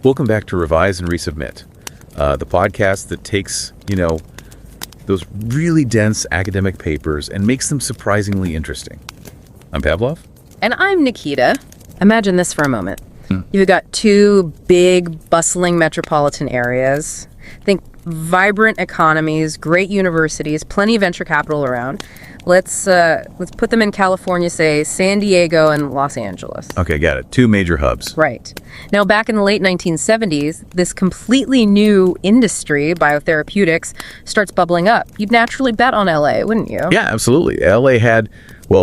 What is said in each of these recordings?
Welcome back to Revise and Resubmit, the podcast that takes, those really dense academic papers and makes them surprisingly interesting. I'm Pavlov. And I'm Nikita. Imagine this for a moment. You've got two big, bustling metropolitan areas. Think vibrant economies, great universities, plenty of venture capital around. Let's put them in California, say San Diego and Los Angeles. Okay, got it. Two major hubs. Right. Now, back in the late 1970s, this completely new industry, biotherapeutics, starts bubbling up. You'd naturally bet on LA, wouldn't you? Yeah, absolutely. LA had,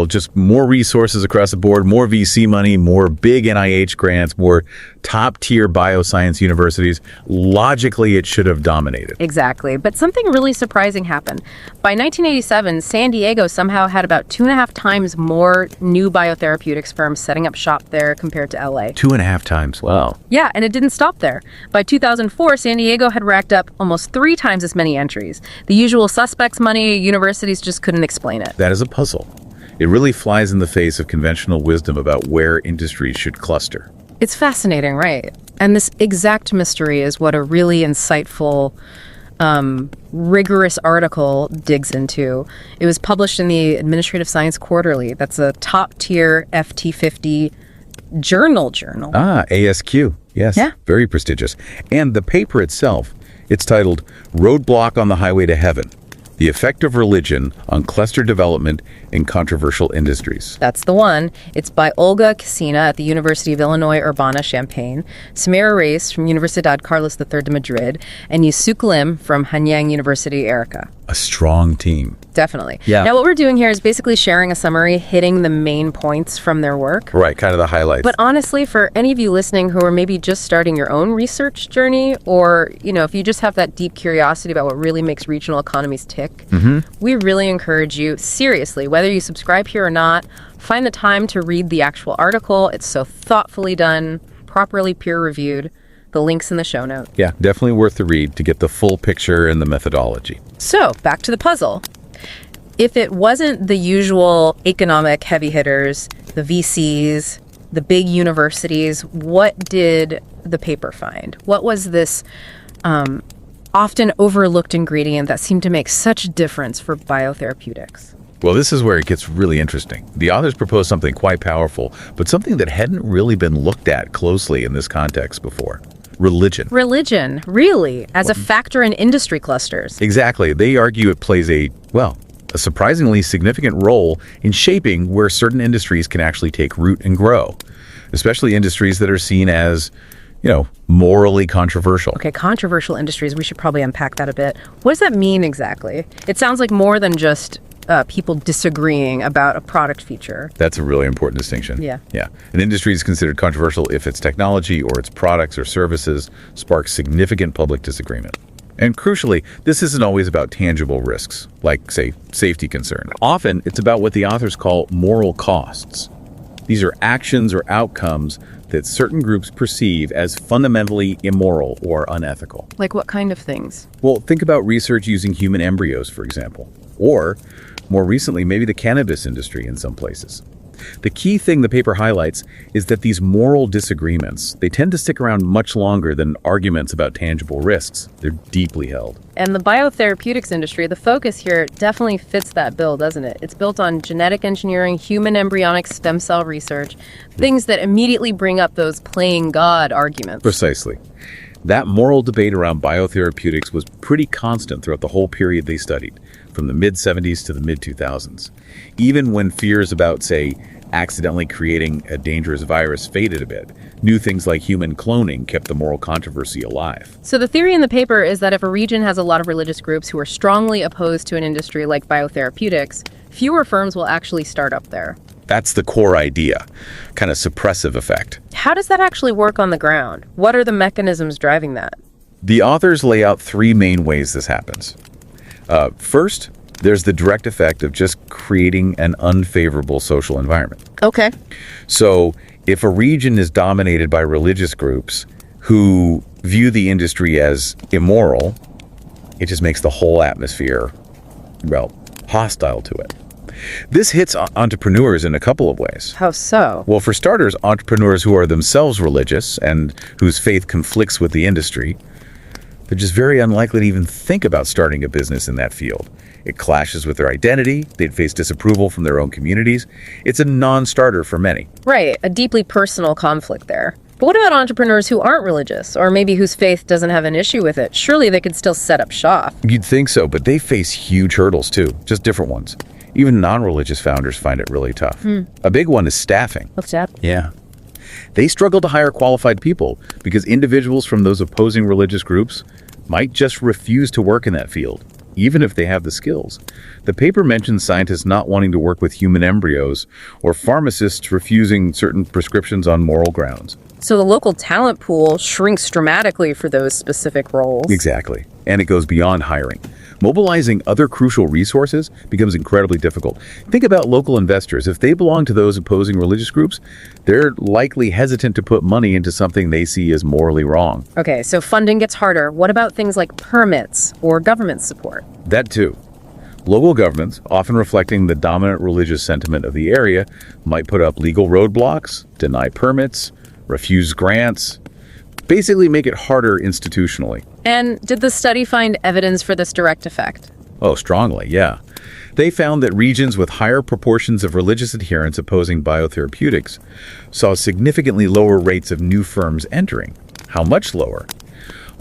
just more resources across the board, more VC money, more big NIH grants, more top-tier bioscience universities. Logically, it should have dominated. Exactly. But something really surprising happened. By 1987, San Diego somehow had about 2.5 times more new biotherapeutics firms setting up shop there compared to LA. 2.5 times. Wow. Yeah, and it didn't stop there. By 2004, San Diego had racked up almost 3 times as many entries. The usual suspects money, universities just couldn't explain it. That is a puzzle. It really flies in the face of conventional wisdom about where industries should cluster. It's fascinating, right? And this exact mystery is what a really insightful, rigorous article digs into. It was published in the Administrative Science Quarterly. That's a top-tier FT50 journal. ASQ. Yes. Yeah. Very prestigious. And the paper itself, it's titled Roadblock on the Highway to Heaven: The Effect of Religion on Cluster Development in Controversial Industries. That's the one. It's by Olga Khessina at the University of Illinois Urbana-Champaign, Samira Reis from Universidad Carlos III de Madrid, and Yisook Lim from Hanyang University, Arica. A strong team. Definitely. Yeah. Now, what we're doing here is basically sharing a summary, hitting the main points from their work. Right, kind of the highlights. But honestly, for any of you listening who are maybe just starting your own research journey, or, if you just have that deep curiosity about what really makes regional economies tick, we really encourage you, seriously, whether you subscribe here or not, find the time to read the actual article. It's so thoughtfully done, properly peer-reviewed. The link's in the show note. Yeah, definitely worth the read to get the full picture and the methodology. So, back to the puzzle. If it wasn't the usual economic heavy hitters, the VCs, the big universities, what did the paper find? What was this often overlooked ingredient that seemed to make such a difference for biotherapeutics? Well, this is where it gets really interesting. The authors proposed something quite powerful, but something that hadn't really been looked at closely in this context before. Religion. Religion, really, as a factor in industry clusters. Exactly. They argue it plays a surprisingly significant role in shaping where certain industries can actually take root and grow, especially industries that are seen as, morally controversial. Okay, controversial industries, we should probably unpack that a bit. What does that mean exactly? It sounds like more than just people disagreeing about a product feature. That's a really important distinction. Yeah. An industry is considered controversial if its technology or its products or services spark significant public disagreement. And crucially, this isn't always about tangible risks, like, say, safety concern. Often, it's about what the authors call moral costs. These are actions or outcomes that certain groups perceive as fundamentally immoral or unethical. Like what kind of things? Well, think about research using human embryos, for example, or more recently, maybe the cannabis industry in some places. The key thing the paper highlights is that these moral disagreements, they tend to stick around much longer than arguments about tangible risks. They're deeply held. And the biotherapeutics industry, the focus here definitely fits that bill, doesn't it? It's built on genetic engineering, human embryonic stem cell research, things that immediately bring up those playing God arguments. Precisely. That moral debate around biotherapeutics was pretty constant throughout the whole period they studied, from the mid-70s to the mid-2000s. Even when fears about, say, accidentally creating a dangerous virus faded a bit, new things like human cloning kept the moral controversy alive. So the theory in the paper is that if a region has a lot of religious groups who are strongly opposed to an industry like biotherapeutics, fewer firms will actually start up there. That's the core idea, kind of suppressive effect. How does that actually work on the ground? What are the mechanisms driving that? The authors lay out 3 main ways this happens. First, there's the direct effect of just creating an unfavorable social environment. Okay. So if a region is dominated by religious groups who view the industry as immoral, it just makes the whole atmosphere, hostile to it. This hits entrepreneurs in a couple of ways. How so? Well, for starters, entrepreneurs who are themselves religious and whose faith conflicts with the industry, they're just very unlikely to even think about starting a business in that field. It clashes with their identity. They'd face disapproval from their own communities. It's a non-starter for many. Right, a deeply personal conflict there. But what about entrepreneurs who aren't religious, or maybe whose faith doesn't have an issue with it? Surely they could still set up shop. You'd think so, but they face huge hurdles too, just different ones. Even non-religious founders find it really tough. A big one is staffing. What's that? Yeah. They struggle to hire qualified people because individuals from those opposing religious groups might just refuse to work in that field, even if they have the skills. The paper mentions scientists not wanting to work with human embryos or pharmacists refusing certain prescriptions on moral grounds. So the local talent pool shrinks dramatically for those specific roles. Exactly. And it goes beyond hiring. Mobilizing other crucial resources becomes incredibly difficult. Think about local investors. If they belong to those opposing religious groups, they're likely hesitant to put money into something they see as morally wrong. Okay, so funding gets harder. What about things like permits or government support? That too. Local governments, often reflecting the dominant religious sentiment of the area, might put up legal roadblocks, deny permits, refuse grants, basically make it harder institutionally. And did the study find evidence for this direct effect? Oh, strongly, yeah. They found that regions with higher proportions of religious adherents opposing biotherapeutics saw significantly lower rates of new firms entering. How much lower?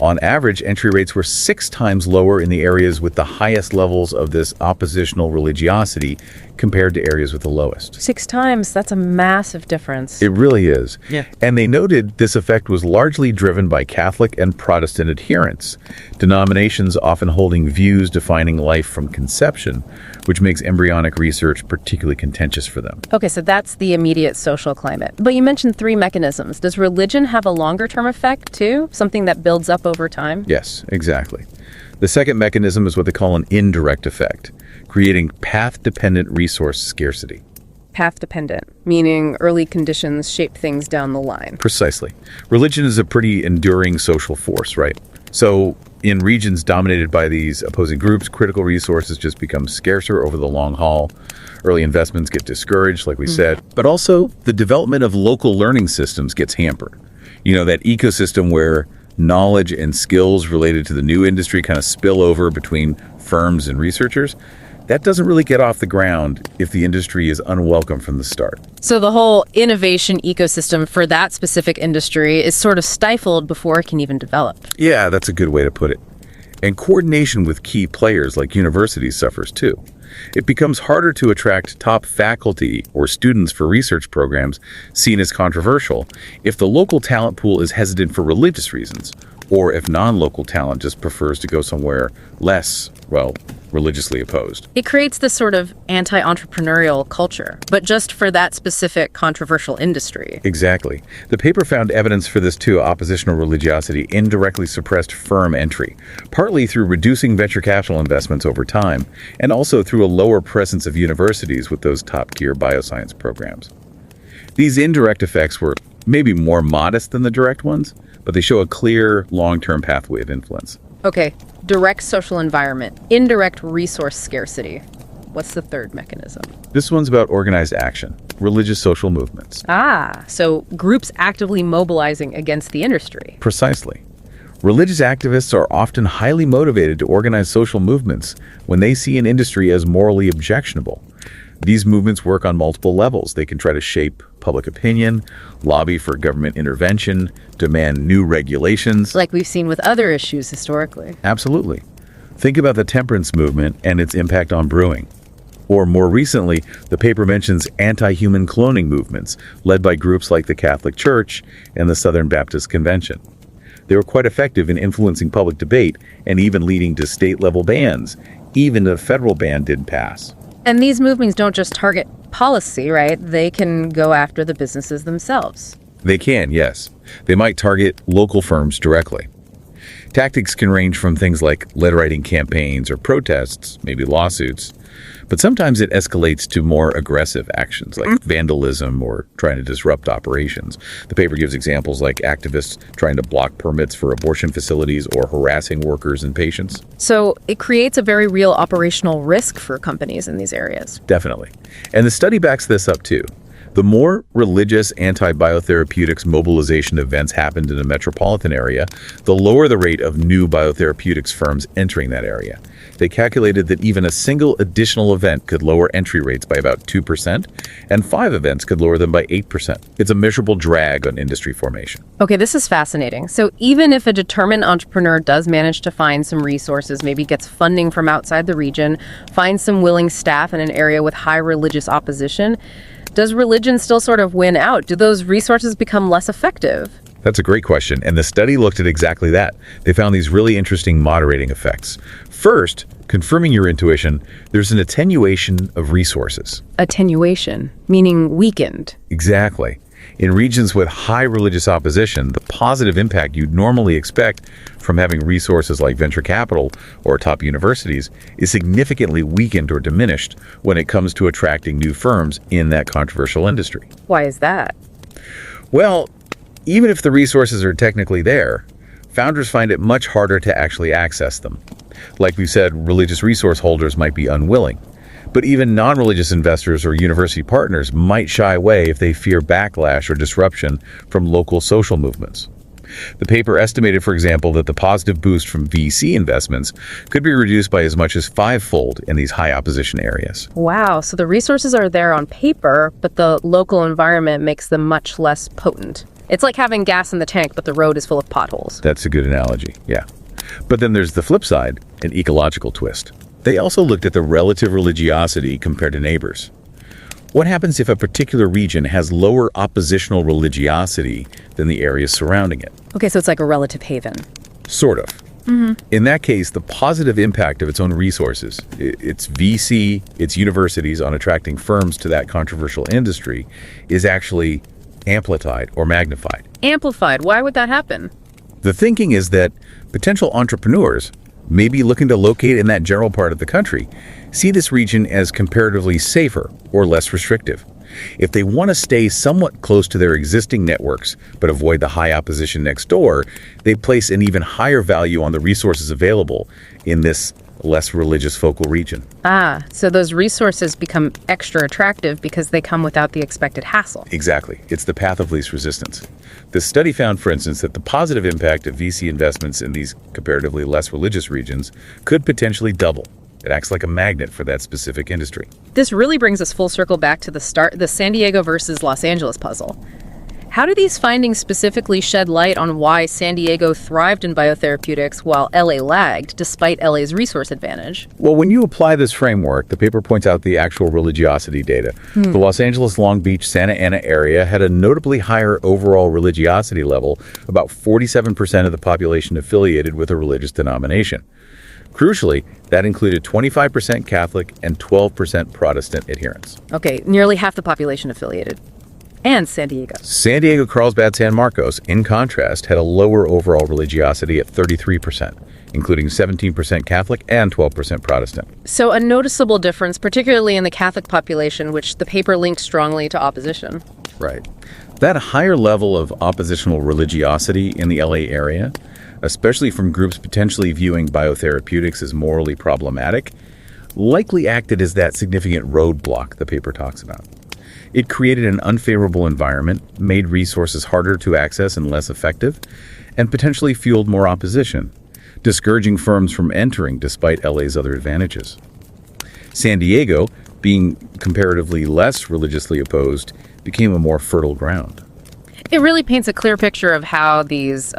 On average, entry rates were 6 times lower in the areas with the highest levels of this oppositional religiosity compared to areas with the lowest. 6 times? That's a massive difference. It really is. Yeah. And they noted this effect was largely driven by Catholic and Protestant adherents, denominations often holding views defining life from conception, which makes embryonic research particularly contentious for them. Okay, so that's the immediate social climate. But you mentioned 3 mechanisms. Does religion have a longer-term effect, too? Something that builds up over time? Yes, exactly. The second mechanism is what they call an indirect effect, creating path-dependent resource scarcity. Path-dependent, meaning early conditions shape things down the line. Precisely. Religion is a pretty enduring social force, right? So in regions dominated by these opposing groups, critical resources just become scarcer over the long haul. Early investments get discouraged, like we said. But also, the development of local learning systems gets hampered. You know, that ecosystem where knowledge and skills related to the new industry kind of spill over between firms and researchers, that doesn't really get off the ground if the industry is unwelcome from the start. So the whole innovation ecosystem for that specific industry is sort of stifled before it can even develop. Yeah, that's a good way to put it. And coordination with key players like universities suffers too. It becomes harder to attract top faculty or students for research programs seen as controversial if the local talent pool is hesitant for religious reasons, or if non-local talent just prefers to go somewhere less, well, religiously opposed. It creates this sort of anti-entrepreneurial culture, but just for that specific controversial industry. Exactly. The paper found evidence for this too. Oppositional religiosity indirectly suppressed firm entry, partly through reducing venture capital investments over time, and also through a lower presence of universities with those top-tier bioscience programs. These indirect effects were maybe more modest than the direct ones, but they show a clear long-term pathway of influence. Okay, direct social environment, indirect resource scarcity. What's the third mechanism? This one's about organized action, religious social movements. Ah, so groups actively mobilizing against the industry. Precisely. Religious activists are often highly motivated to organize social movements when they see an industry as morally objectionable. These movements work on multiple levels. They can try to shape public opinion, lobby for government intervention, demand new regulations. Like we've seen with other issues historically. Absolutely. Think about the temperance movement and its impact on brewing. Or more recently, the paper mentions anti-human cloning movements led by groups like the Catholic Church and the Southern Baptist Convention. They were quite effective in influencing public debate and even leading to state-level bans, even if a federal ban didn't pass. And these movements don't just target policy, right? They can go after the businesses themselves. They can, yes. They might target local firms directly. Tactics can range from things like letter-writing campaigns or protests, maybe lawsuits, But sometimes it escalates to more aggressive actions like vandalism or trying to disrupt operations. The paper gives examples like activists trying to block permits for abortion facilities or harassing workers and patients. So it creates a very real operational risk for companies in these areas. Definitely. And the study backs this up too. The more religious anti-biotherapeutics mobilization events happened in a metropolitan area, the lower the rate of new biotherapeutics firms entering that area. They calculated that even a single additional event could lower entry rates by about 2%, and 5 events could lower them by 8%. It's a measurable drag on industry formation. Okay, this is fascinating. So even if a determined entrepreneur does manage to find some resources, maybe gets funding from outside the region, finds some willing staff in an area with high religious opposition, does religion still sort of win out? Do those resources become less effective? That's a great question, and the study looked at exactly that. They found these really interesting moderating effects. First, confirming your intuition, there's an attenuation of resources. Attenuation, meaning weakened. Exactly. In regions with high religious opposition, the positive impact you'd normally expect from having resources like venture capital or top universities is significantly weakened or diminished when it comes to attracting new firms in that controversial industry. Why is that? Well, even if the resources are technically there, founders find it much harder to actually access them. Like we said, religious resource holders might be unwilling. But even non-religious investors or university partners might shy away if they fear backlash or disruption from local social movements. The paper estimated, for example, that the positive boost from VC investments could be reduced by as much as 5-fold in these high opposition areas. Wow, so the resources are there on paper, but the local environment makes them much less potent. It's like having gas in the tank, but the road is full of potholes. That's a good analogy, yeah. But then there's the flip side, an ecological twist. They also looked at the relative religiosity compared to neighbors. What happens if a particular region has lower oppositional religiosity than the areas surrounding it? Okay, so it's like a relative haven. Sort of. In that case, the positive impact of its own resources, its VC, its universities on attracting firms to that controversial industry, is actually amplified or magnified. Amplified, why would that happen? The thinking is that potential entrepreneurs, maybe looking to locate in that general part of the country, see this region as comparatively safer or less restrictive. If they want to stay somewhat close to their existing networks but avoid the high opposition next door, they place an even higher value on the resources available in this less religious focal region. Ah, so those resources become extra attractive because they come without the expected hassle. Exactly. It's the path of least resistance. The study found, for instance, that the positive impact of VC investments in these comparatively less religious regions could potentially double. It acts like a magnet for that specific industry. This really brings us full circle back to the San Diego versus Los Angeles puzzle. How do these findings specifically shed light on why San Diego thrived in biotherapeutics while LA lagged, despite LA's resource advantage? Well, when you apply this framework, the paper points out the actual religiosity data. The Los Angeles, Long Beach, Santa Ana area had a notably higher overall religiosity level, about 47% of the population affiliated with a religious denomination. Crucially, that included 25% Catholic and 12% Protestant adherents. Okay, nearly half the population affiliated. And San Diego. San Diego, Carlsbad, San Marcos, in contrast, had a lower overall religiosity at 33%, including 17% Catholic and 12% Protestant. So a noticeable difference, particularly in the Catholic population, which the paper linked strongly to opposition. Right. That higher level of oppositional religiosity in the LA area, especially from groups potentially viewing biotherapeutics as morally problematic, likely acted as that significant roadblock the paper talks about. It created an unfavorable environment, made resources harder to access and less effective, and potentially fueled more opposition, discouraging firms from entering despite LA's other advantages. San Diego, being comparatively less religiously opposed, became a more fertile ground. It really paints a clear picture of how these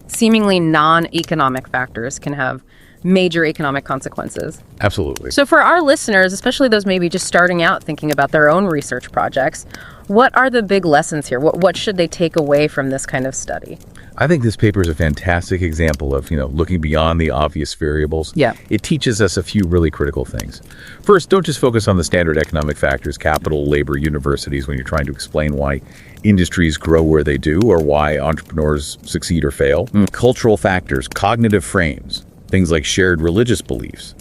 seemingly non-economic factors can have major economic consequences. Absolutely. So for our listeners, especially those maybe just starting out thinking about their own research projects, what are the big lessons here? What should they take away from this kind of study? I think this paper is a fantastic example of, looking beyond the obvious variables. Yeah. It teaches us a few really critical things. First, don't just focus on the standard economic factors, capital, labor, universities, when you're trying to explain why industries grow where they do or why entrepreneurs succeed or fail. Cultural factors, cognitive frames, things like shared religious beliefs.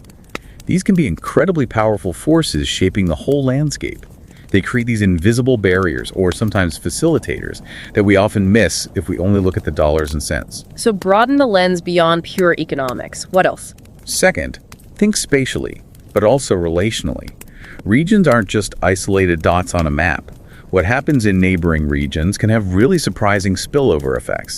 These can be incredibly powerful forces shaping the whole landscape. They create these invisible barriers, or sometimes facilitators, that we often miss if we only look at the dollars and cents. So broaden the lens beyond pure economics. What else? Second, think spatially, but also relationally. Regions aren't just isolated dots on a map. What happens in neighboring regions can have really surprising spillover effects.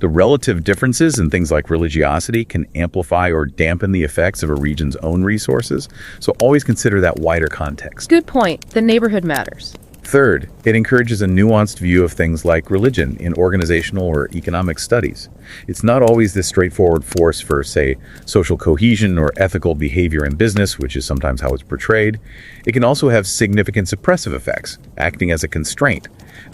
The relative differences in things like religiosity can amplify or dampen the effects of a region's own resources, so always consider that wider context. Good point. The neighborhood matters. Third, it encourages a nuanced view of things like religion in organizational or economic studies. It's not always this straightforward force for, say, social cohesion or ethical behavior in business, which is sometimes how it's portrayed. It can also have significant suppressive effects, acting as a constraint,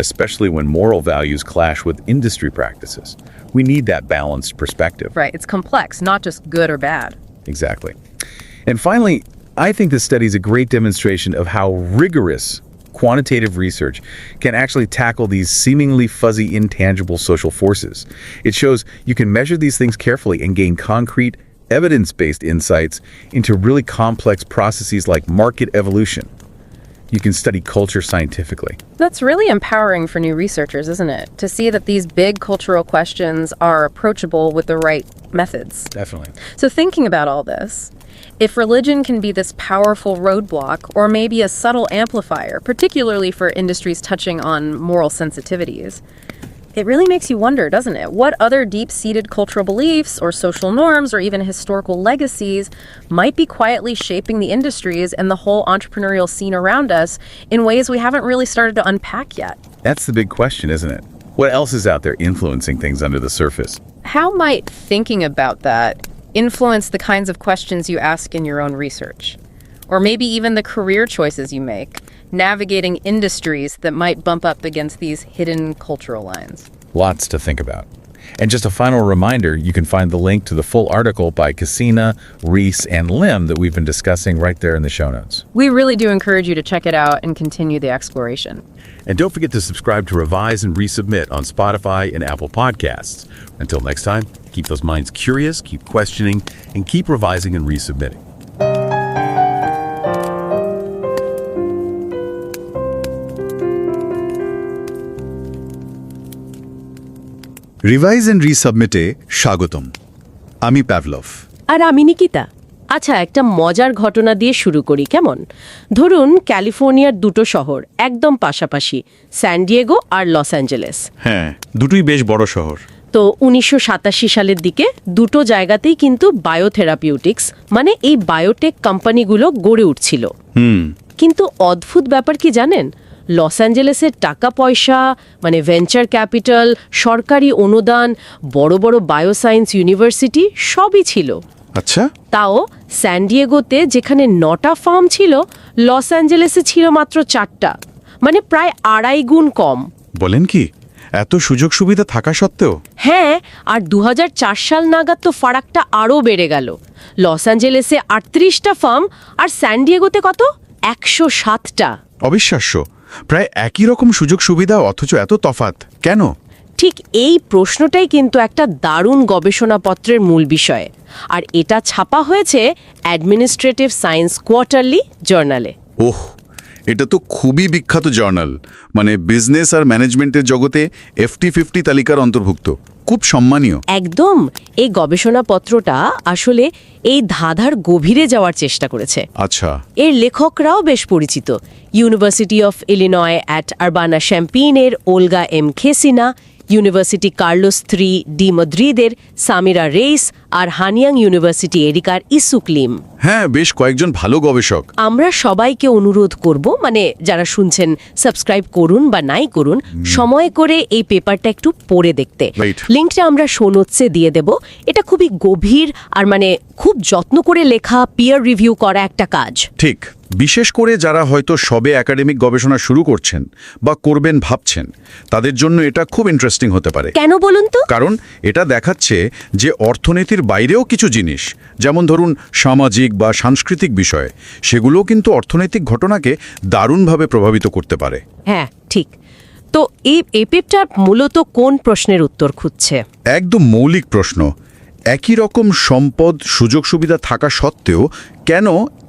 especially when moral values clash with industry practices. We need that balanced perspective. Right. It's complex, not just good or bad. Exactly. And finally, I think this study is a great demonstration of how rigorous quantitative research can actually tackle these seemingly fuzzy, intangible social forces. It shows you can measure these things carefully and gain concrete, evidence-based insights into really complex processes like market evolution. You can study culture scientifically. That's really empowering for new researchers, isn't it? To see that these big cultural questions are approachable with the right methods. Definitely. So thinking about all this, if religion can be this powerful roadblock or maybe a subtle amplifier, particularly for industries touching on moral sensitivities, it really makes you wonder, doesn't it? What other deep-seated cultural beliefs or social norms or even historical legacies might be quietly shaping the industries and the whole entrepreneurial scene around us in ways we haven't really started to unpack yet? That's the big question, isn't it? What else is out there influencing things under the surface? How might thinking about that influence the kinds of questions you ask in your own research? Or maybe even the career choices you make, navigating industries that might bump up against these hidden cultural lines? Lots to think about. And just a final reminder, you can find the link to the full article by Khessina, Reis, and Lim that we've been discussing right there in the show notes. We really do encourage you to check it out and continue the exploration. And don't forget to subscribe to Revise and Resubmit on Spotify and Apple Podcasts. Until next time, keep those minds curious, keep questioning, and keep revising and resubmitting. Revise and রিসাবমিটে স্বাগতম। আমি Pavlov. আর আমি নিকিতা। আচ্ছা, একটা মজার ঘটনা দিয়ে শুরু করি, কেমন? ধরুন ক্যালিফোর্নিয়ার দুটো শহর একদম পাশাপাশি, স্যান ডিয়েগো আর লস অ্যাঞ্জেলেস। হ্যাঁ, দুটোই বেশ বড় শহর। তো 1987 সালের দিকে দুটো জায়গাতেই কিন্তু বায়োথেরাপিউটিক্স মানে এই বায়োটেক কোম্পানিগুলো গড়ে উঠছিল। কিন্তু অদ্ভুত ব্যাপার কি জানেন? লস অ্যাঞ্জেলেসের টাকা পয়সা মানে ভেঞ্চার ক্যাপিটাল, সরকারি অনুদান, বড় বড় বায়োসায়েন্স ইউনিভার্সিটি সবই ছিল। আচ্ছা। তাও স্যান ডিয়েগোতে যেখানে 9টা ফার্ম ছিল, লস অ্যাঞ্জেলেসে ছিল মাত্র 4টা, মানে প্রায় 2.5 গুণ কম। বলেন কি, এত সুযোগ সুবিধা থাকা সত্ত্বেও? হ্যাঁ, আর 2004 সাল নাগাদ তো ফারাকটা আরও বেড়ে গেল। লস অ্যাঞ্জেলেসে 38টা ফার্ম আর স্যান ডিয়েগোতে কত? 107টা। অবিশ্বাস্য, প্রায় একই রকম সুযোগ সুবিধা অথচ এত তফাৎ কেন? ঠিক এই প্রশ্নটাই কিন্তু একটা দারুণ গবেষণাপত্রের মূল বিষয়, আর এটা ছাপা হয়েছে অ্যাডমিনিস্ট্রেটিভ সায়েন্স কোয়ার্টারলি জার্নালে। ওহ, এটা তো খুবই বিখ্যাত জার্নাল, মানে বিজনেস আর ম্যানেজমেন্টের জগতে FT50 তালিকার অন্তর্ভুক্ত, খুব সম্মানীয়। একদম। এই গবেষণাপত্রটা আসলে এই ধাঁধার গভীরে যাওয়ার চেষ্টা করেছে। আচ্ছা। এর লেখকরাও বেশ পরিচিত। University of Illinois at Urbana শ্যাম্পেইনের Olga M Khesina, University Carlos III de মাদ্রিদের সামিরা রেইস আর হানিয়াং ইউনিভার্সিটি এরিকার ইসুক লিম। হ্যাঁ, বেশ কয়েকজন ভালো গবেষক। আমরা সবাইকে অনুরোধ করব, মানে যারা শুনছেন সাবস্ক্রাইব করুন বা নাই করুন, সময় করে এই পেপারটা একটু পড়ে দেখতে। লিঙ্কটা আমরা শো নোটসে দিয়ে দেব। এটা খুবই গভীর আর মানে খুব যত্ন করে লেখা, পিয়ার রিভিউ করা একটা কাজ। ঠিক, বিশেষ করে যারা হয়তো সবে একাডেমিক গবেষণা শুরু করছেন বা করবেন ভাবছেন, তাদের জন্য এটা খুব ইন্টারেস্টিং হতে পারে। কেন বলুন তো? কারণ এটা দেখাচ্ছে যে অর্থনীতির বাইরেও কিছু জিনিস, যেমন ধরুন সামাজিক বা সাংস্কৃতিক বিষয়, সেগুলোও কিন্তু অর্থনৈতিক ঘটনাকে দারুণভাবে প্রভাবিত করতে পারে। হ্যাঁ, ঠিক। তো এই পেপারটা মূলত কোন প্রশ্নের উত্তর খুঁজছে? একদম মৌলিক প্রশ্ন, একই রকম সম্পদ সুযোগ সুবিধা থাকা সত্ত্বেও কেন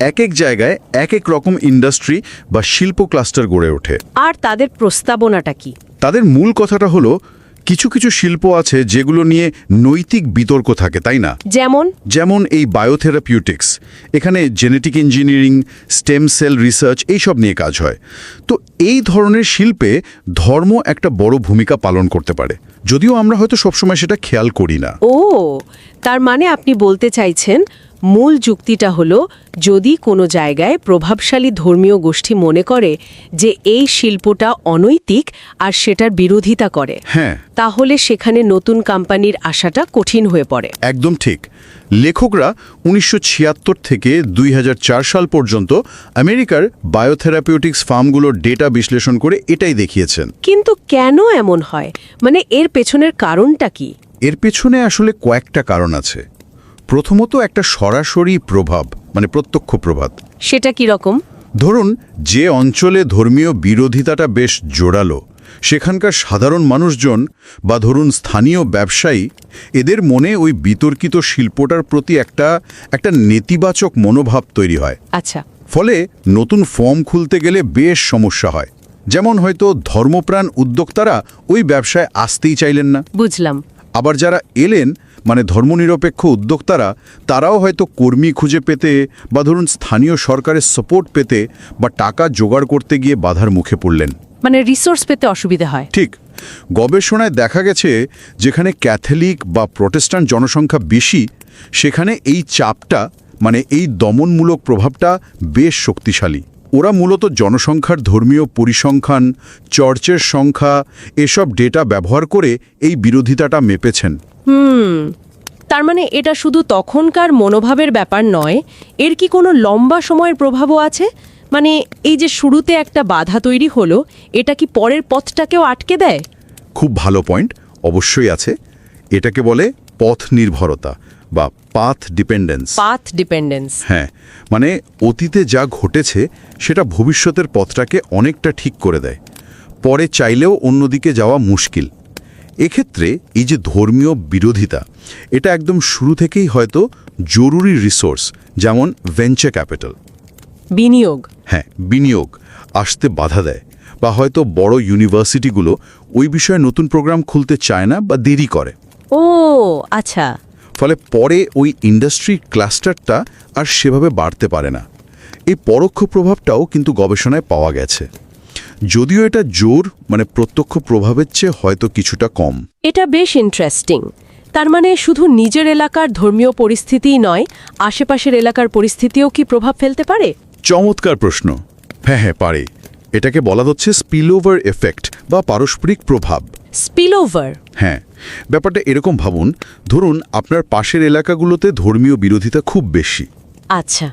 এক এক জায়গায় এক এক রকম ইন্ডাস্ট্রি বা শিল্প ক্লাস্টার গড়ে ওঠে? আর তাদের প্রস্তাবনাটা কি? তাদের মূল কথাটা হলো কিছু কিছু শিল্প আছে যেগুলো নিয়ে নৈতিক বিতর্ক থাকে, তাই না? যেমন এই বায়োথেরাপিউটিক্স, এখানে genetic engineering, stem cell research এইসব নিয়ে কাজ হয়। তো এই ধরনের শিল্পে ধর্ম একটা বড় ভূমিকা পালন করতে পারে, যদিও আমরা হয়তো সবসময় সেটা খেয়াল করি না। ও, তার মানে আপনি বলতে চাইছেন মূল যুক্তিটা হলো যদি কোনো জায়গায় প্রভাবশালী ধর্মীয় গোষ্ঠী মনে করে যে এই শিল্পটা অনৈতিক আর সেটার বিরোধিতা করে, হ্যাঁ, তাহলে সেখানে নতুন কোম্পানির আসাটা কঠিন হয়ে পড়ে। একদম ঠিক। লেখকরা 1976 থেকে 2004 সাল পর্যন্ত আমেরিকার বায়োথেরাপিউটিক্স ফার্মগুলোর ডেটা বিশ্লেষণ করে এটাই দেখিয়েছেন। কিন্তু কেন এমন হয়? মানে এর পেছনের কারণটা কি? এর পেছনে আসলে কয়েকটা কারণ আছে। প্রথমত একটা সরাসরি প্রভাব, মানে প্রত্যক্ষ প্রভাব। সেটা কি রকম? ধরুন যে অঞ্চলে ধর্মীয় বিরোধিতাটা বেশ জোরালো, সেখানকার সাধারণ মানুষজন বা ধরুন স্থানীয় ব্যবসায়ী, এদের মনে ওই বিতর্কিত শিল্পটার প্রতি একটা নেতিবাচক মনোভাব তৈরি হয়। আচ্ছা। ফলে নতুন ফর্ম খুলতে গেলে বেশ সমস্যা হয়। যেমন হয়তো ধর্মপ্রাণ উদ্যোক্তারা ওই ব্যবসায় আসতেই চাইলেন না। বুঝলাম। আবার যারা এলেন, মানে ধর্মনিরপেক্ষ উদ্যোক্তারা, তারাও হয়তো কর্মী খুঁজে পেতে বা ধরুন স্থানীয় সরকারের সাপোর্ট পেতে বা টাকা জোগাড় করতে গিয়ে বাধার মুখে পড়লেন। মানে রিসোর্স পেতে অসুবিধা হয়। ঠিক। গবেষণায় দেখা গেছে যেখানে ক্যাথলিক বা প্রটেস্ট্যান্ট জনসংখ্যা বেশি, সেখানে এই চাপটা, মানে এই দমনমূলক প্রভাবটা বেশ শক্তিশালী। ওরা মূলত জনসংখ্যার ধর্মীয় পরিসংখ্যান, চার্চের সংখ্যা, এসব ডেটা ব্যবহার করে এই বিরোধিতাটা মেপেছেন। তার মানে এটা শুধু তখনকার মনোভাবের ব্যাপার নয়, এর কি কোনো লম্বা সময়ের প্রভাবও আছে? মানে এই যে শুরুতে একটা বাধা তৈরি হলো, এটা কি পরের পথটাকেও আটকে দেয়? খুব ভালো পয়েন্ট। অবশ্যই আছে। এটাকে বলে পথ নির্ভরতা বা পাথ ডিপেন্ডেন্স। হ্যাঁ, মানে অতীতে যা ঘটেছে সেটা ভবিষ্যতের পথটাকে অনেকটা ঠিক করে দেয়। পরে চাইলেও অন্যদিকে যাওয়া মুশকিল। এক্ষেত্রে এই যে ধর্মীয় বিরোধিতা, এটা একদম শুরু থেকেই হয়তো জরুরি রিসোর্স, যেমন ভেঞ্চার ক্যাপিটাল, বিনিয়োগ আসতে বাধা দেয়, বা হয়তো বড় ইউনিভার্সিটিগুলো ওই বিষয়ে নতুন প্রোগ্রাম খুলতে চায় না বা দেরি করে। ও আচ্ছা। ফলে পরে ওই ইন্ডাস্ট্রি ক্লাস্টারটা আর সেভাবে বাড়তে পারে না। এই পরোক্ষ প্রভাবটাও কিন্তু গবেষণায় পাওয়া গেছে, যদিও এটা জোর, মানে প্রত্যক্ষ প্রভাবের চেয়ে হয়তো কিছুটা কম। এটা বেশ ইন্টারেস্টিং। তার মানে শুধু নিজের এলাকার ধর্মীয় পরিস্থিতিই নয়, আশেপাশের এলাকার পরিস্থিতিও কি প্রভাব ফেলতে পারে? চমৎকার প্রশ্ন। হ্যাঁ, পারে। এটাকে বলা হচ্ছে স্পিলওভার এফেক্ট বা পারস্পরিক প্রভাব। স্পিলওভার? হ্যাঁ, ব্যাপারটা এরকম ভাবুন, ধরুন আপনার পাশের এলাকাগুলোতে ধর্মীয় বিরোধিতা খুব বেশি। আচ্ছা।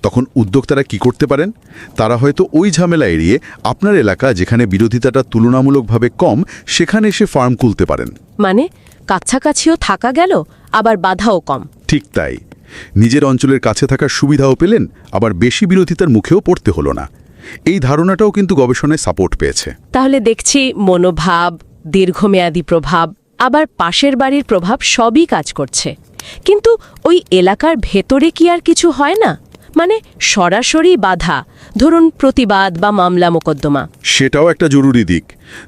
তখন উদ্যোক্তারা কি করতে পারেন? তারা হয়তো ওই ঝামেলা এড়িয়ে আপনার এলাকা যেখানে বিরোধিতাটা তুলনামূলকভাবে কম, সেখানে এসে ফার্ম খুলতে পারেন। মানে কাছাকাছিও থাকা গেল, আবার বাধাও কম। ঠিক তাই। নিজের অঞ্চলের কাছে থাকার সুবিধাও পেলেন, আবার বেশি বিরোধিতার মুখেও পড়তে হলো না। এই ধারণাটাও কিন্তু গবেষণায় সাপোর্ট পেয়েছে। তাহলে দেখছি মনোভাব, দীর্ঘমেয়াদী প্রভাব, আবার পাশের বাড়ির প্রভাব সবই কাজ করছে। কিন্তু ওই এলাকার ভেতরে কি আর কিছু হয় না? মানে সরাসরি বাধা, ধরুন প্রতিবাদ বা মামলা মোকদ্দমা। সেটাও একটা জরুরি দিক।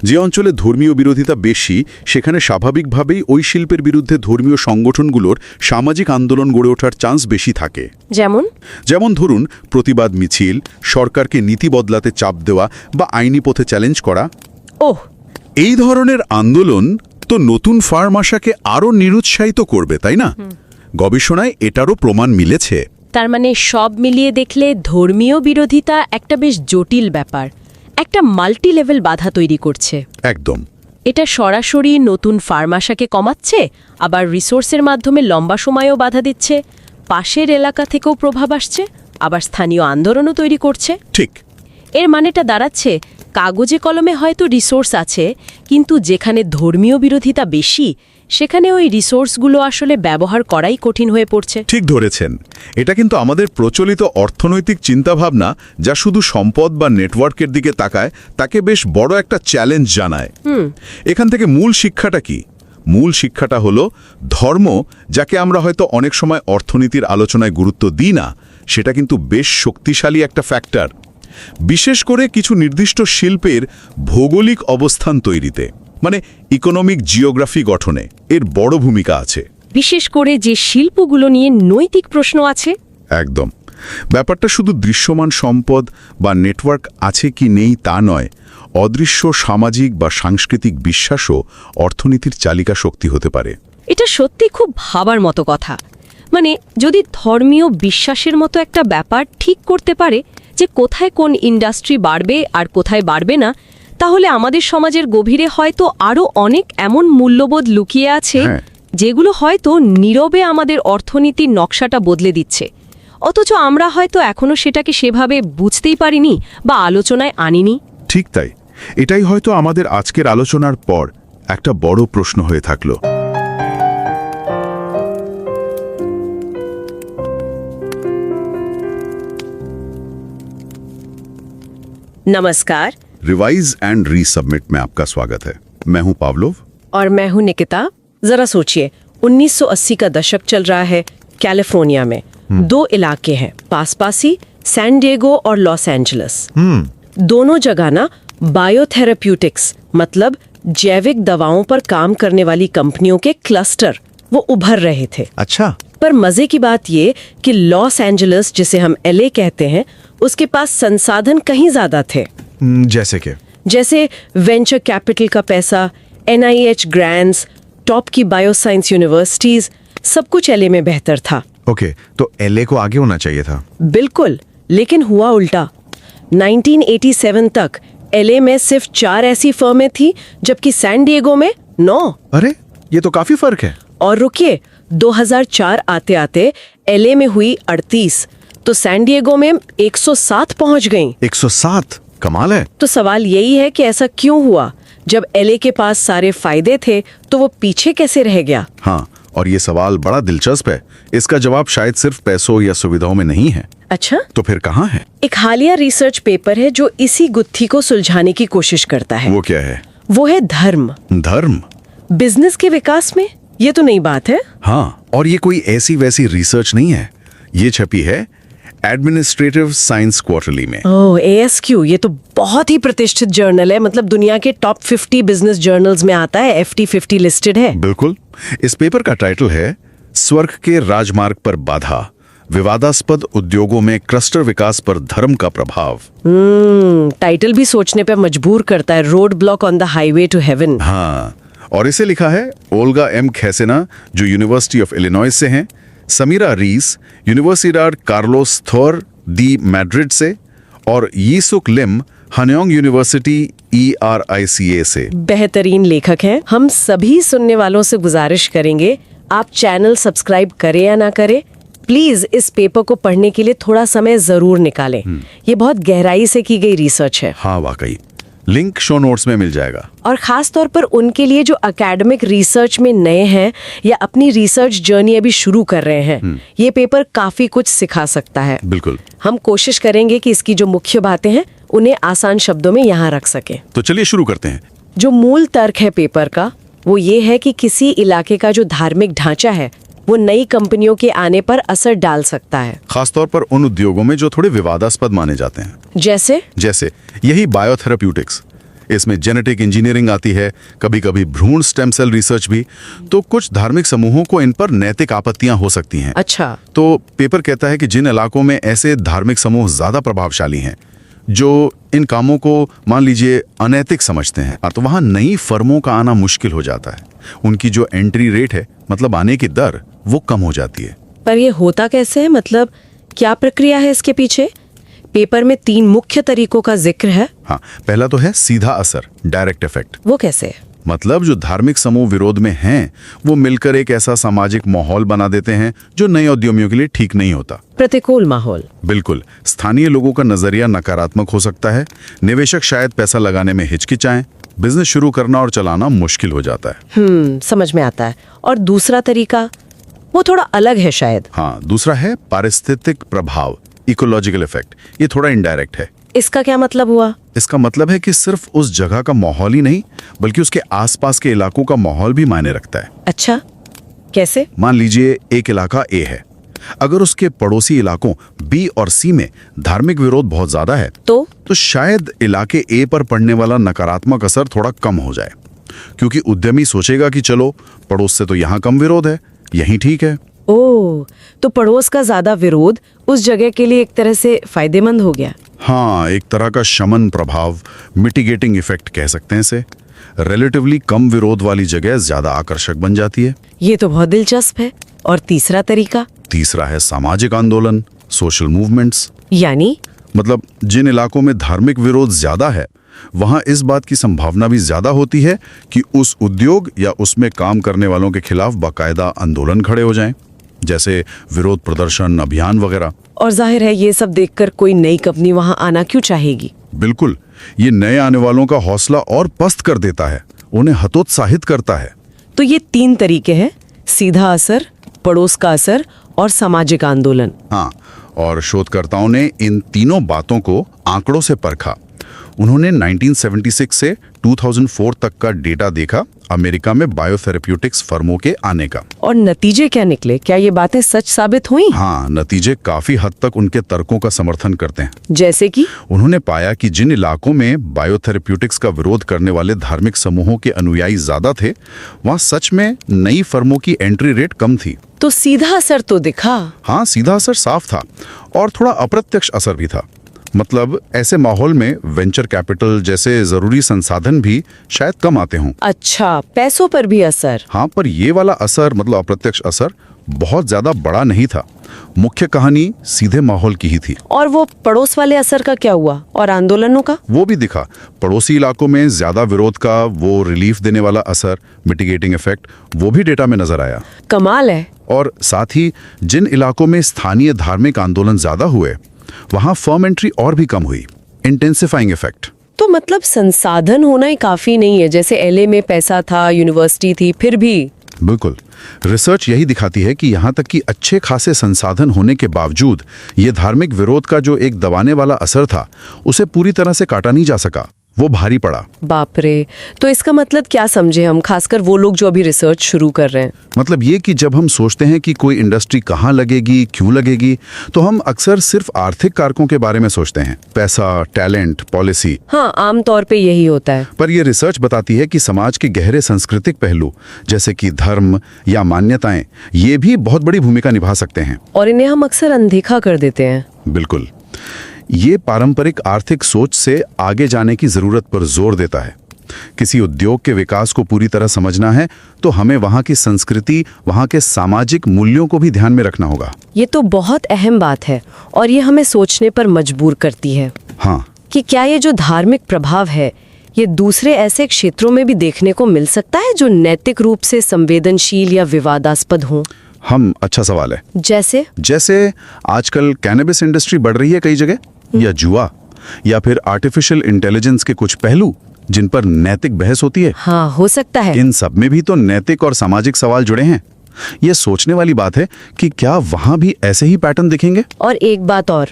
যে অঞ্চলে ধর্মীয় বিরোধিতা বেশি, সেখানে স্বাভাবিকভাবেই ওই শিল্পের বিরুদ্ধে ধর্মীয় সংগঠনগুলোর সামাজিক আন্দোলন গড়ে ওঠার চান্স বেশি থাকে। যেমন ধরুন প্রতিবাদ মিছিল, সরকারকে নীতি বদলাতে চাপ দেওয়া বা আইনি পথে চ্যালেঞ্জ করা। এই ধরনের আন্দোলন তো নতুন ফার্ম আসাকে আরও নিরুৎসাহিত করবে, তাই না? গবেষণায় এটারও প্রমাণ মিলেছে। তার মানে সব মিলিয়ে দেখলে ধর্মীয় বিরোধিতা একটা বেশ জটিল ব্যাপার, একটা মাল্টি লেভেল বাধা তৈরি করছে। একদম। এটা সরাসরি নতুন ফার্ম আসাকে কমাচ্ছে, আবার রিসোর্সের মাধ্যমে লম্বা সময়েও বাধা দিচ্ছে, পাশের এলাকা থেকেও প্রভাব আসছে, আবার স্থানীয় আন্দোলনও তৈরি করছে। ঠিক। এর মানেটা দাঁড়াচ্ছে কাগজে কলমে হয়তো রিসোর্স আছে, কিন্তু যেখানে ধর্মীয় বিরোধিতা বেশি, সেখানে ওই রিসোর্সগুলো আসলে ব্যবহার করাই কঠিন হয়ে পড়ছে। ঠিক ধরেছেন। এটা কিন্তু আমাদের প্রচলিত অর্থনৈতিক চিন্তাভাবনা, যা শুধু সম্পদ বা নেটওয়ার্কের দিকে তাকায়, তাকে বেশ বড় একটা চ্যালেঞ্জ জানায়। এখান থেকে মূল শিক্ষাটা কি? মূল শিক্ষাটা হলো ধর্ম, যাকে আমরা হয়তো অনেক সময় অর্থনীতির আলোচনায় গুরুত্ব দিই না, সেটা কিন্তু বেশ শক্তিশালী একটা ফ্যাক্টর, বিশেষ করে কিছু নির্দিষ্ট শিল্পের ভৌগোলিক অবস্থান তৈরিতে, মানে ইকোনমিক জিওগ্রাফি গঠনে এর বড় ভূমিকা আছে। বিশেষ করে যে শিল্পগুলো নিয়ে নৈতিক প্রশ্ন আছে। একদম। ব্যাপারটা শুধু দৃশ্যমান সম্পদ বা নেটওয়ার্ক আছে কি নেই তা নয়, অদৃশ্য সামাজিক বা সাংস্কৃতিক বিশ্বাসও অর্থনীতির চালিকা শক্তি হতে পারে। এটা সত্যি খুব ভাবার মতো কথা। মানে যদি ধর্মীয় বিশ্বাসের মতো একটা ব্যাপার ঠিক করতে পারে যে কোথায় কোন ইন্ডাস্ট্রি বাড়বে আর কোথায় বাড়বে না, তাহলে আমাদের সমাজের গভীরে হয়তো আরও অনেক এমন মূল্যবোধ লুকিয়ে আছে যেগুলো হয়তো নীরবে আমাদের অর্থনীতির নকশাটা বদলে দিচ্ছে, অথচ আমরা হয়তো এখনো সেটাকে সেভাবে বুঝতেই পারিনি বা আলোচনায় আনিনি। ঠিক তাই, এটাই হয়তো আমাদের আজকের আলোচনার পর একটা বড় প্রশ্ন হয়ে থাকলো। नमस्कार, रिवाइज एंड रीसबमिट में आपका स्वागत है। मैं हूं पावलोव और मैं हूं निकिता। जरा सोचिए, 1980 का दशक चल रहा है। कैलिफोर्निया में दो इलाके हैं, पास ही, सैन डिएगो और लॉस एंजलिस। दोनों जगह ना बायोथेरेप्यूटिक्स मतलब जैविक दवाओं पर काम करने वाली कंपनियों के क्लस्टर वो उभर रहे थे। अच्छा। पर मजे की बात ये कि लॉस एंजलिस, जिसे हम LA कहते हैं, उसके पास संसाधन कहीं ज्यादा थे। जैसे वेंचर कैपिटल का पैसा, NIH ग्रांट्स, टॉप की बायोसाइंस यूनिवर्सिटीज, सब कुछ LA में बेहतर था। ओके, तो LA को आगे होना चाहिए था। बिल्कुल, लेकिन हुआ उल्टा। 1987 तक LA में सिर्फ 4 ऐसी फर्में थी, जबकि सैन डिएगो में 9। अरे, ये तो काफी फर्क है। और रुकिए, 2004 आते आते LA में हुई 38, तो सैन डिएगो में 107 पहुंच गईं। 107, कमाल है। तो सवाल यही है कि ऐसा क्यों हुआ? जब LA के पास सारे फायदे थे तो वो पीछे कैसे रह गया? हाँ, और ये सवाल बड़ा दिलचस्प है। इसका जवाब शायद सिर्फ पैसों या सुविधाओं में नहीं है। अच्छा, तो फिर कहाँ है? एक हालिया रिसर्च पेपर है जो इसी गुत्थी को सुलझाने की कोशिश करता है। वो क्या है? वो है धर्म। धर्म बिजनेस के विकास में? ये तो नई बात है। हाँ, और ये कोई ऐसी वैसी रिसर्च नहीं है। ये छपी है एडमिनिस्ट्रेटिव साइंस क्वार्टरली में। ओह, ASQ, ये तो बहुत ही प्रतिष्ठित जर्नल है। मतलब दुनिया के टॉप 50 बिजनेस जर्नल्स में आता है। FT50 लिस्टेड है। बिल्कुल। इस पेपर का टाइटल है स्वर्ग के राजमार्ग पर बाधा, विवादास्पद उद्योगों में क्लस्टर विकास पर धर्म का प्रभाव। टाइटल भी सोचने पर मजबूर करता है। Road block on the highway to heaven. हाँ, और इसे लिखा है ओल्गा M खैसेना, जो यूनिवर्सिटी ऑफ इलिनॉइस से हैं, समीरा रीस, यूनिवर्सिडाड कार्लोस थोर दी मैड्रिड से, और यीसुक लिम, हानयोंग यूनिवर्सिटी ERICA से। बेहतरीन लेखक हैं। हम सभी सुनने वालों से गुजारिश करेंगे, आप चैनल सब्सक्राइब करें या ना करें, प्लीज इस पेपर को पढ़ने के लिए थोड़ा समय जरूर निकालें। ये बहुत गहराई से की गई रिसर्च है। हाँ, वाकई। लिंक शो नोट्स में मिल जाएगा। और खास तौर पर उनके लिए जो एकेडमिक रिसर्च में नए हैं या अपनी रिसर्च जर्नी अभी शुरू कर रहे हैं, ये पेपर काफी कुछ सिखा सकता है। बिल्कुल। हम कोशिश करेंगे कि इसकी जो मुख्य बातें हैं उन्हें आसान शब्दों में यहाँ रख सके। तो चलिए शुरू करते हैं। जो मूल तर्क है पेपर का वो ये है कि किसी इलाके का जो धार्मिक ढांचा है वो नई कंपनियों के आने पर असर डाल सकता है, खासतौर पर उन उद्योगों में जो थोड़े विवादास्पद माने जाते हैं। जैसे यही बायोथेरेप्यूटिक्स। इसमें जेनेटिक इंजीनियरिंग आती है, कभी कभी भ्रूण स्टेम सेल रिसर्च भी। तो कुछ धार्मिक समूहों को इन पर नैतिक आपत्तियां हो सकती हैं। अच्छा। तो पेपर कहता है कि जिन इलाकों में ऐसे धार्मिक समूह ज्यादा प्रभावशाली हैं, जो इन कामों को मान लीजिए अनैतिक समझते हैं, तो वहां नई फर्मों का आना मुश्किल हो जाता है। उनकी जो एंट्री रेट है, मतलब आने की दर, वो कम हो जाती है। पर ये होता कैसे है? मतलब क्या प्रक्रिया है इसके पीछे? पेपर में 3 मुख्य तरीकों का जिक्र है। हाँ, पहला तो है सीधा असर, डायरेक्ट इफेक्ट। वो कैसे? मतलब जो धार्मिक समूह विरोध में हैं, वो मिलकर एक ऐसा सामाजिक माहौल बना देते हैं जो नए उद्यमियों के लिए ठीक नहीं होता। प्रतिकूल माहौल। बिल्कुल। स्थानीय लोगों का नजरिया नकारात्मक हो सकता है, निवेशक शायद पैसा लगाने में हिचकिचाएं, बिजनेस शुरू करना और चलाना मुश्किल हो जाता है। समझ में आता है। और दूसरा तरीका वो थोड़ा अलग है शायद। हाँ, दूसरा है पारिस्थितिक प्रभाव, इकोलॉजिकल इफेक्ट। ये थोड़ा इनडायरेक्ट है। इसका क्या मतलब हुआ? इसका मतलब है कि सिर्फ उस जगह का माहौल ही नहीं बल्कि उसके आसपास के इलाकों का माहौल भी मायने रखता है। अच्छा, कैसे? मान लीजिए एक इलाका ए है, अगर उसके पड़ोसी इलाकों बी और सी में धार्मिक विरोध बहुत ज्यादा है तो शायद इलाके ए पर पड़ने वाला नकारात्मक असर थोड़ा कम हो जाए, क्योंकि उद्यमी सोचेगा कि चलो पड़ोस से तो यहाँ कम विरोध है, यही ठीक है। ओह, तो पड़ोस का ज्यादा विरोध उस जगह के लिए एक तरह से फायदेमंद हो गया। हाँ, एक तरह का शमन प्रभाव, मिटिगेटिंग इफेक्ट कह सकते हैं इसे। रिलेटिवली कम विरोध वाली जगह ज्यादा आकर्षक बन जाती है। ये तो बहुत दिलचस्प है। और तीसरा तरीका? तीसरा है सामाजिक आंदोलन, सोशल मूवमेंट्स। यानी मतलब जिन इलाकों में धार्मिक विरोध ज्यादा है वहां इस बात की संभावना भी ज्यादा होती है कि उस उद्योग या उसमें काम करने वालों के खिलाफ बाकायदा आंदोलन खड़े हो जाएं, जैसे विरोध प्रदर्शन, अभियान वगैरह। और जाहिर है ये सब देखकर कोई नई कंपनी वहां आना क्यों चाहेगी? बिल्कुल, ये नए आने वालों का हौसला और पस्त कर देता है, उन्हें हतोत्साहित करता है। तो ये 3 तरीके हैं, सीधा असर, पड़ोस का असर और सामाजिक आंदोलन। हाँ, और शोधकर्ताओं ने इन तीनों बातों को आंकड़ों से परखा। उन्होंने 1976 से 2004 तक का डेटा देखा अमेरिका में बायोथेरेप्यूटिक्स फर्मों के आने का। और नतीजे क्या निकले? क्या ये बातें सच साबित हुई? हाँ, नतीजे काफी हद तक उनके तर्कों का समर्थन करते हैं। जैसे कि उन्होंने पाया कि जिन इलाकों में बायोथेरेप्यूटिक्स का विरोध करने वाले धार्मिक समूहों के अनुयायी ज्यादा थे, वहाँ सच में नई फर्मों की एंट्री रेट कम थी। तो सीधा असर तो दिखा। हाँ, सीधा असर साफ था और थोड़ा अप्रत्यक्ष असर भी था। मतलब ऐसे माहौल में वेंचर कैपिटल जैसे जरूरी संसाधन भी शायद कम आते हों। अच्छा, पैसों पर भी असर? हाँ, पर ये वाला असर मतलब अप्रत्यक्ष असर बहुत ज्यादा बड़ा नहीं था। मुख्य कहानी सीधे माहौल की ही थी। और वो पड़ोस वाले असर का क्या हुआ? और आंदोलनों का? वो भी दिखा। पड़ोसी इलाकों में ज्यादा विरोध का वो रिलीफ देने वाला असर, मिटिगेटिंग इफेक्ट, वो भी डेटा में नजर आया। कमाल है। और साथ ही जिन इलाकों में स्थानीय धार्मिक आंदोलन ज्यादा हुए वहां फर्म एंट्री और भी कम हुई, इंटेंसिफाइंग इफेक्ट। तो मतलब संसाधन होना ही काफी नहीं है। जैसे एलए में पैसा था, यूनिवर्सिटी थी, फिर भी। बिल्कुल, रिसर्च यही दिखाती है कि यहाँ तक कि अच्छे खासे संसाधन होने के बावजूद ये धार्मिक विरोध का जो एक दबाने वाला असर था उसे पूरी तरह से काटा नहीं जा सका, वो भारी पड़ा। बाप रे, तो इसका मतलब क्या समझे हम, खासकर वो लोग जो अभी रिसर्च शुरू कर रहे हैं? मतलब ये कि जब हम सोचते हैं कि कोई इंडस्ट्री कहाँ लगेगी, क्यों लगेगी, तो हम अक्सर सिर्फ आर्थिक कारकों के बारे में सोचते हैं, पैसा, टैलेंट, पॉलिसी। हाँ, आमतौर पे यही होता है। पर यह रिसर्च बताती है कि समाज के गहरे सांस्कृतिक पहलू जैसे कि धर्म या मान्यताएं, ये भी बहुत बड़ी भूमिका निभा सकते हैं और इन्हें हम अक्सर अनदेखा कर देते हैं। बिल्कुल, ये पारंपरिक आर्थिक सोच से आगे जाने की जरूरत पर जोर देता है। किसी उद्योग के विकास को पूरी तरह समझना है तो हमें वहाँ की संस्कृति, वहाँ के सामाजिक मूल्यों को भी ध्यान में रखना होगा। ये तो बहुत अहम बात है और ये हमें सोचने पर मजबूर करती है। हाँ, कि क्या ये जो धार्मिक प्रभाव है ये दूसरे ऐसे क्षेत्रों में भी देखने को मिल सकता है जो नैतिक रूप से संवेदनशील या विवादास्पद हों? अच्छा सवाल है। जैसे आजकल कैनबिस इंडस्ट्री बढ़ रही है कई जगह, या जुआ, या फिर आर्टिफिशियल इंटेलिजेंस के कुछ पहलू जिन पर नैतिक बहस होती है। हाँ, हो सकता है। इन सब में भी तो नैतिक और सामाजिक सवाल जुड़े हैं। ये सोचने वाली बात है कि क्या वहां भी ऐसे ही पैटर्न दिखेंगे। और एक बात और,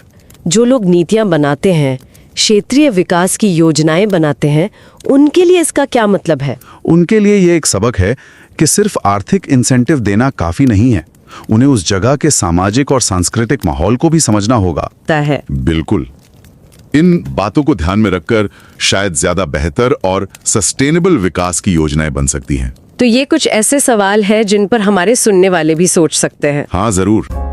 जो लोग नीतियां बनाते हैं, क्षेत्रीय विकास की योजनाएं बनाते हैं, उनके लिए इसका क्या मतलब है? उनके लिए ये एक सबक है कि सिर्फ आर्थिक इंसेंटिव देना काफी नहीं है, उन्हें उस जगह के सामाजिक और सांस्कृतिक माहौल को भी समझना होगा। है। बिल्कुल, इन बातों को ध्यान में रखकर शायद ज्यादा बेहतर और सस्टेनेबल विकास की योजनाएं बन सकती हैं। तो ये कुछ ऐसे सवाल हैं जिन पर हमारे सुनने वाले भी सोच सकते हैं। हाँ, जरूर।